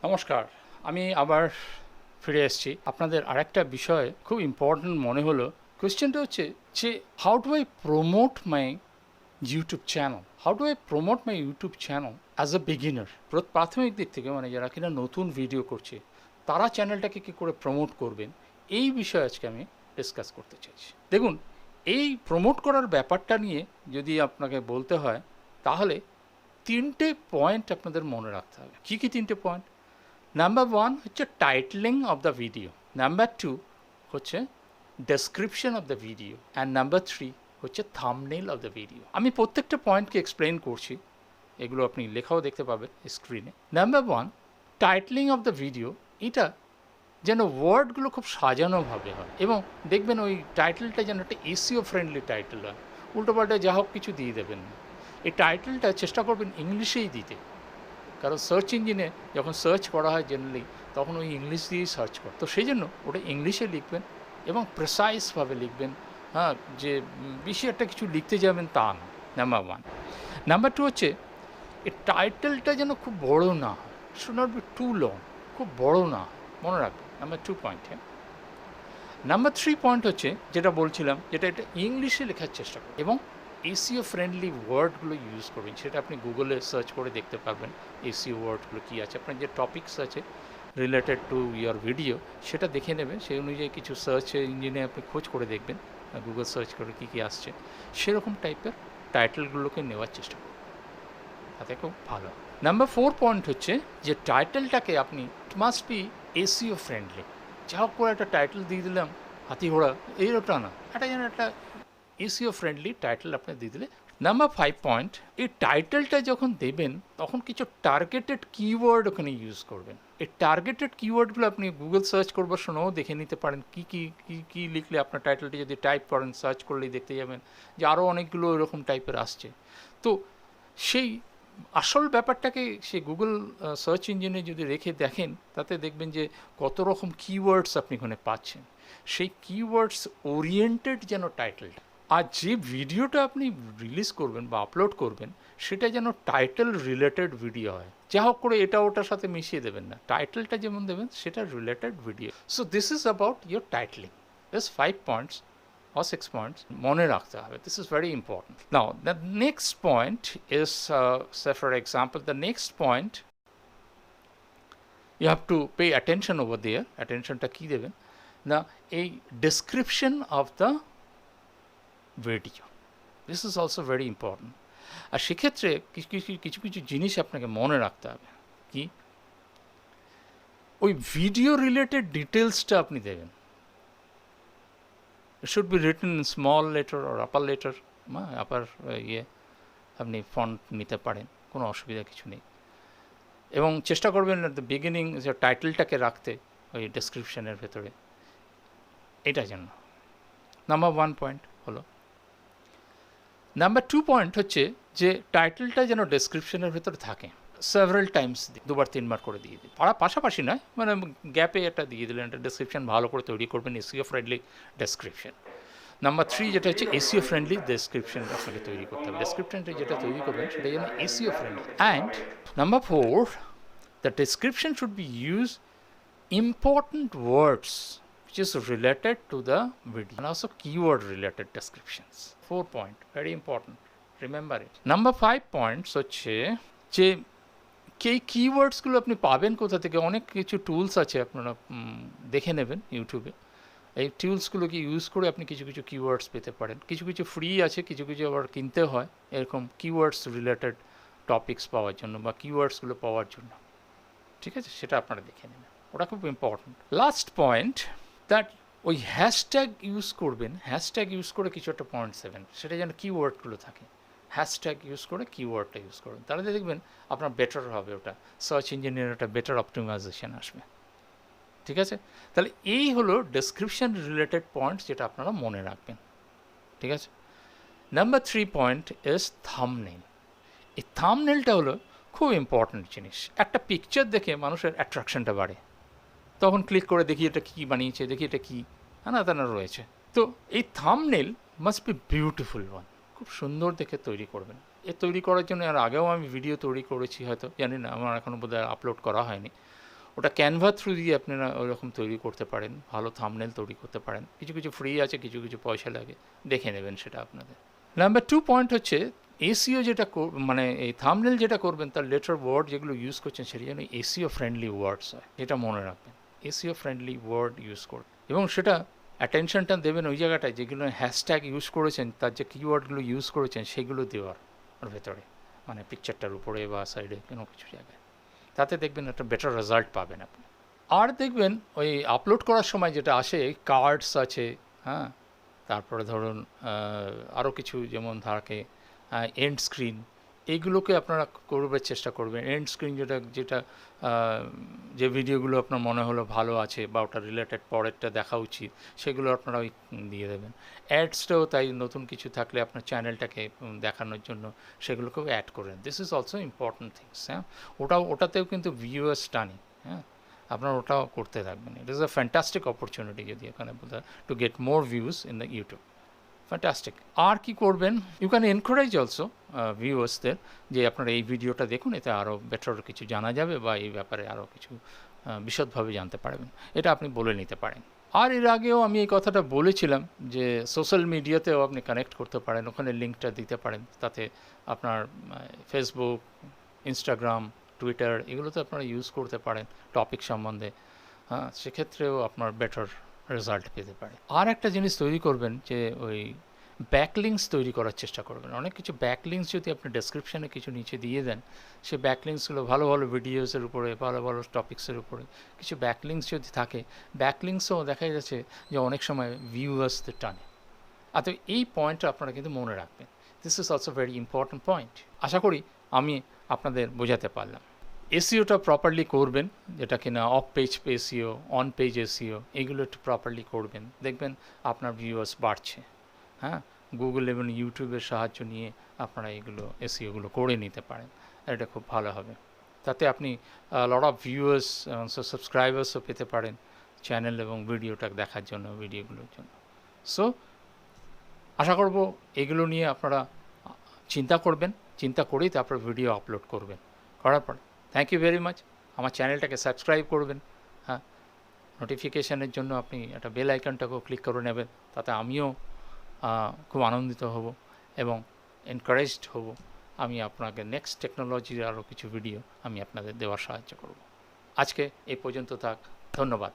নমস্কার, আমি আবার ফিরে এসেছি। আপনাদের আরেকটা বিষয় খুব ইম্পর্ট্যান্ট মনে হলো। কোয়েশ্চেনটা হচ্ছে যে how do I promote my YouTube channel? How do I promote my YouTube channel as a beginner? প্রাথমিক দিক থেকে মানে যারা কিনা নতুন ভিডিও করছে তারা চ্যানেলটাকে কী করে প্রমোট করবেন এই বিষয়ে আজকে আমি ডিসকাস করতে চাইছি। দেখুন, এই প্রমোট করার ব্যাপারটা নিয়ে যদি আপনাকে বলতে হয় তাহলে তিনটে পয়েন্ট আপনাদের মনে রাখতে হবে। কী কী তিনটে পয়েন্ট? নাম্বার ওয়ান হচ্ছে titling of the video, number two হচ্ছে description of the video, and number three হচ্ছে থাম্বনেল অফ দ্য ভিডিও। আমি প্রত্যেকটা পয়েন্টকে এক্সপ্লেন করছি, এগুলো আপনি লেখাও দেখতে পাবেন স্ক্রিনে। Number one, titling of the video, এটা যেন ওয়ার্ডগুলো খুব সাজানোভাবে হয় এবং দেখবেন ওই টাইটেলটা যেন একটা এসইও ফ্রেন্ডলি টাইটেল হয়। উল্টোপাল্টা যা হোক কিছু দিয়ে দেবেন না। এই টাইটেলটা চেষ্টা করবেন ইংলিশেই দিতে, কারণ সার্চ ইঞ্জিনে যখন সার্চ করা হয় জেনারেলি তখন ওই ইংলিশ দিয়েই সার্চ করে, তো সেই জন্য ওটা ইংলিশে লিখবেন এবং প্রেসাইজভাবে লিখবেন। হ্যাঁ, যে বেশি একটা কিছু লিখতে যাবেন তা না, নাম্বার ওয়ান। নাম্বার টু হচ্ছে এই টাইটেলটা যেন খুব বড় না হয়, should not be too long, খুব বড় না হয়, মনে রাখবেন। Number two point. হ্যাঁ, নাম্বার থ্রি পয়েন্ট হচ্ছে যেটা বলছিলাম, যেটা এটা ইংলিশে লেখার চেষ্টা করুন এবং এসিও ফ্রেন্ডলি ওয়ার্ডগুলো ইউজ করবেন। সেটা আপনি গুগলে সার্চ করে দেখতে পারবেন এসিও ওয়ার্ডগুলো কী আছে। আপনার যে টপিকস আছে রিলেটেড টু ইয়োর ভিডিও সেটা দেখে নেবেন, সেই অনুযায়ী কিছু সার্চ ইঞ্জিনে আপনি খোঁজ করে দেখবেন, গুগল সার্চ করে কী কী আসছে, সেরকম টাইপের টাইটেলগুলোকে নেওয়ার চেষ্টা করুন, তাতে খুব ভালো। নাম্বার ফোর পয়েন্ট হচ্ছে যে টাইটেলটাকে আপনি মাস্ট বি এসিও ফ্রেন্ডলি। যা হোক করে একটা টাইটেল দিয়ে দিলাম হাতি ঘোড়া, এইটা না, এটা যেন একটা এসিও ফ্রেন্ডলি টাইটেল আপনি দিয়ে দিলে। নাম্বার ফাইভ পয়েন্ট, এই টাইটেলটা যখন দেবেন তখন কিছু টার্গেটেড কিওয়ার্ড ওখানে ইউজ করবেন। এই টার্গেটেড কিওয়ার্ডগুলো আপনি গুগল সার্চ করবার সময়ও দেখে নিতে পারেন কী কী কী কী লিখলে আপনার টাইটেলটি যদি টাইপ করেন, সার্চ করলেই দেখতে যাবেন যে আরও অনেকগুলো এরকম টাইপের আসছে। তো সেই আসল ব্যাপারটাকে সে গুগল সার্চ ইঞ্জিনে যদি রেখে দেখেন তাতে দেখবেন যে কত রকম কিওয়ার্ডস আপনি ওখানে পাচ্ছেন। সেই কিওয়ার্ডস ওরিয়েন্টেড যেন টাইটেলটা, আর যে ভিডিওটা আপনি রিলিজ করবেন বা আপলোড করবেন সেটা যেন টাইটেল রিলেটেড ভিডিও হয়। যা হোক করে এটা ওটার সাথে মিশিয়ে দেবেন না, টাইটেলটা যেমন দেবেন সেটা related video. So this is about your titling. This 5 points or 6 points মনে রাখতে হবে. This is very important. Now the next point is say for example the next point you have to pay attention over there. Attentionটা কি দেবেন না, এই description of the video. This is also very important. আর সেক্ষেত্রে কিছু কিছু জিনিস আপনাকে মনে রাখতে হবে। কি? ওই ভিডিও রিলেটেড ডিটেলসটা আপনি দেবেন। It should be written in small letter or upper letter. আপার ইয়ে আপনি ফন্ট নিতে পারেন, কোনো অসুবিধা কিছু নেই। এবং চেষ্টা করবেন at the beginning যে টাইটেলটাকে রাখতে ওই ডেসক্রিপশনের ভেতরে, এটা জন্য। নাম্বার ওয়ান পয়েন্ট হলো। নাম্বার টু পয়েন্ট হচ্ছে যে টাইটেলটা যেন ডেসক্রিপশনের ভেতরে থাকে, সেভারাল টাইমস দুবার তিনবার করে দিয়ে দিন। পাশাপাশি নয়, মানে গ্যাপে এটা দিয়ে দিলেন, একটা ডেসক্রিপশন ভালো করে তৈরি করবেন, SEO friendly description. Number three যেটা হচ্ছে এসইও ফ্রেন্ডলি ডেসক্রিপশন আপনাকে তৈরি করতে হবে। ডেসক্রিপশনটা যেটা তৈরি করবেন সেটা যেন SEO friendly. And number four, the description should be use important words which is related to the video and also keyword related descriptions. 4 point, very important, remember it. Number 5 points হচ্ছে যে এই কিওয়ার্ডসগুলো আপনি পাবেন কোথা থেকে। অনেক কিছু টুলস আছে, আপনারা দেখে নেবেন ইউটিউবে। এই টুলসগুলোকে ইউজ করে আপনি কিছু কিছু কিওয়ার্ডস পেতে পারেন। কিছু কিছু ফ্রি আছে, কিছু কিছু আবার কিনতে হয় এরকম কিওয়ার্ডস রিলেটেড টপিকস পাওয়ার জন্য বা কিওয়ার্ডসগুলো পাওয়ার জন্য। ঠিক আছে, সেটা আপনারা দেখে নেবেন, ওটা খুব ইম্পর্ট্যান্ট। লাস্ট পয়েন্ট, দ্যাট ওই হ্যাশট্যাগ ইউজ করবেন। হ্যাশট্যাগ ইউজ করে কিছু একটা পয়েন্টস দেবেন, সেটা যেন কিওয়ার্ডগুলো থাকে। হ্যাশট্যাগ ইউজ করে কিওয়ার্ডটা ইউজ করবেন, তাহলে দেখবেন আপনার বেটার হবে, ওটা সার্চ ইঞ্জিনের একটা বেটার অপটিমাইজেশন আসবে। ঠিক আছে, তাহলে এই হলো ডেসক্রিপশন রিলেটেড পয়েন্টস যেটা আপনারা মনে রাখবেন। ঠিক আছে। Number three point is thumbnail. এই থাম্বনেলটা হলো খুব ইম্পর্ট্যান্ট জিনিস। একটা পিকচার দেখে মানুষের অ্যাট্রাকশনটা বাড়ে, তখন ক্লিক করে দেখি এটা কী বানিয়েছে, দেখি এটা কী আনা রয়েছে। তো এই thumbnail must be beautiful one, খুব সুন্দর দেখে তৈরি করবেন। তৈরি করার জন্য আর আগেও আমি ভিডিও তৈরি করেছি, হয়তো জানি না, আমার এখনও বোধহয় আপলোড করা হয়নি। ওটা ক্যানভা থ্রু দিয়ে আপনারা ওরকম তৈরি করতে পারেন, ভালো থাম্বনেল তৈরি করতে পারেন। কিছু কিছু ফ্রি আছে, কিছু কিছু পয়সা লাগে, দেখে নেবেন সেটা আপনাদের। নাম্বার 2 পয়েন্ট হচ্ছে এসইও যেটা মানে এই থাম্বনেল যেটা করবেন তার লেটার ওয়ার্ড যেগুলো ইউজ করছেন সেটা যেন এসইও ফ্রেন্ডলি ওয়ার্ডস হয়, এটা মনে রাখবেন। এসইও ফ্রেন্ডলি ওয়ার্ড ইউজ করুন এবং সেটা অ্যাটেনশনটা দেবেন ওই জায়গাটায় যেগুলো হ্যাশট্যাগ ইউজ করেছেন, তার যে কিওয়ার্ডগুলো ইউজ করেছেন সেগুলো দেওয়ার ওর ভেতরে, মানে পিকচারটার উপরে বা সাইডে কোনো কিছু জায়গায়। তাতে দেখবেন একটা বেটার রেজাল্ট পাবেন আপনি। আর দেখবেন ওই আপলোড করার সময় যেটা আসে, কার্ডস আছে, হ্যাঁ, তারপরে ধরুন আরও কিছু যেমন থাকে এন্ড স্ক্রিন, এইগুলোকে আপনারা করবার চেষ্টা করবেন। এন্ড স্ক্রিন যেটা যেটা যে ভিডিওগুলো আপনার মনে হলো ভালো আছে বা ওটা রিলেটেড পরেরটা দেখা উচিত, সেগুলো আপনারা ওই দিয়ে দেবেন। অ্যাডসটাও তাই, নতুন কিছু থাকলে আপনার চ্যানেলটাকে দেখানোর জন্য সেগুলোকেও অ্যাড করেন। This is also important things. হ্যাঁ, ওটাতেও কিন্তু ভিউয়ার্স টানে। হ্যাঁ, আপনারা ওটাও করতে থাকবেন। It is a fantastic opportunity যদি এখানে বলতে, to get more views in the YouTube. Fantastic. আর কি করবেন, ইউ ক্যান এনকারেজ অলসো ভিউয়ার্সদের যে আপনারা এই ভিডিওটা দেখুন, এতে আরও বেটার কিছু জানা যাবে বা এই ব্যাপারে আরও কিছু বিশদভাবে জানতে পারবেন, এটা আপনি বলে নিতে পারেন। আর এর আগেও আমি এই কথাটা বলেছিলাম যে সোশ্যাল মিডিয়াতেও আপনি কানেক্ট করতে পারেন, ওখানে লিঙ্কটা দিতে পারেন, তাতে আপনার ফেসবুক, ইনস্টাগ্রাম, টুইটার এগুলোতে আপনারা ইউজ করতে পারেন টপিক সম্বন্ধে। হ্যাঁ, সেক্ষেত্রেও আপনার বেটার রেজাল্ট পেতে পারে। আর একটা জিনিস তৈরি করবেন যে ওই ব্যাকলিংস তৈরি করার চেষ্টা করবেন। অনেক কিছু ব্যাকলিংস যদি আপনি ডেসক্রিপশানে কিছু নিচে দিয়ে দেন, সে ব্যাকলিংসগুলো ভালো ভালো ভিডিওসের উপরে, ভালো ভালো টপিক্সের উপরে কিছু ব্যাকলিংস যদি থাকে, ব্যাকলিংসও দেখা যাচ্ছে যে অনেক সময় ভিউয়ার্সদের টানে। আর তো এই পয়েন্টটা আপনারা কিন্তু মনে রাখবেন। This is also very important point. আশা করি আমি আপনাদের বোঝাতে পারলাম। এসইওটা প্রপারলি করবেন, যেটা কিনা of page SEO, on page SEO, এগুলো একটু প্রপারলি করবেন, দেখবেন আপনার ভিউয়ার্স বাড়ছে। হ্যাঁ, গুগল এবং ইউটিউবের সাহায্য নিয়ে আপনারা এগুলো এসইওগুলো করে নিতে পারেন, এটা খুব ভালো হবে। তাতে আপনি লট অফ ভিউয়ার্স, সাবস্ক্রাইবার্সও পেতে পারেন চ্যানেল এবং ভিডিওটা দেখার জন্য, ভিডিওগুলোর জন্য। সো আশা করব এগুলো নিয়ে আপনারা চিন্তা করবেন, চিন্তা করেই তারপর ভিডিও আপলোড করবেন। করার পর থ্যাংক ইউ ভেরি মাচ। আমার চ্যানেলটাকে সাবস্ক্রাইব করবেন। হ্যাঁ, নোটিফিকেশানের জন্য আপনি একটা বেল আইকনটাকেও ক্লিক করে নেবেন, তাতে আমিও খুব আনন্দিত হব এবং এনকারেজড হব। আমি আপনাকে নেক্সট টেকনোলজির আরও কিছু ভিডিও আমি আপনাদের দেওয়ার সাহায্য করব। আজকে এই পর্যন্ত থাক, ধন্যবাদ।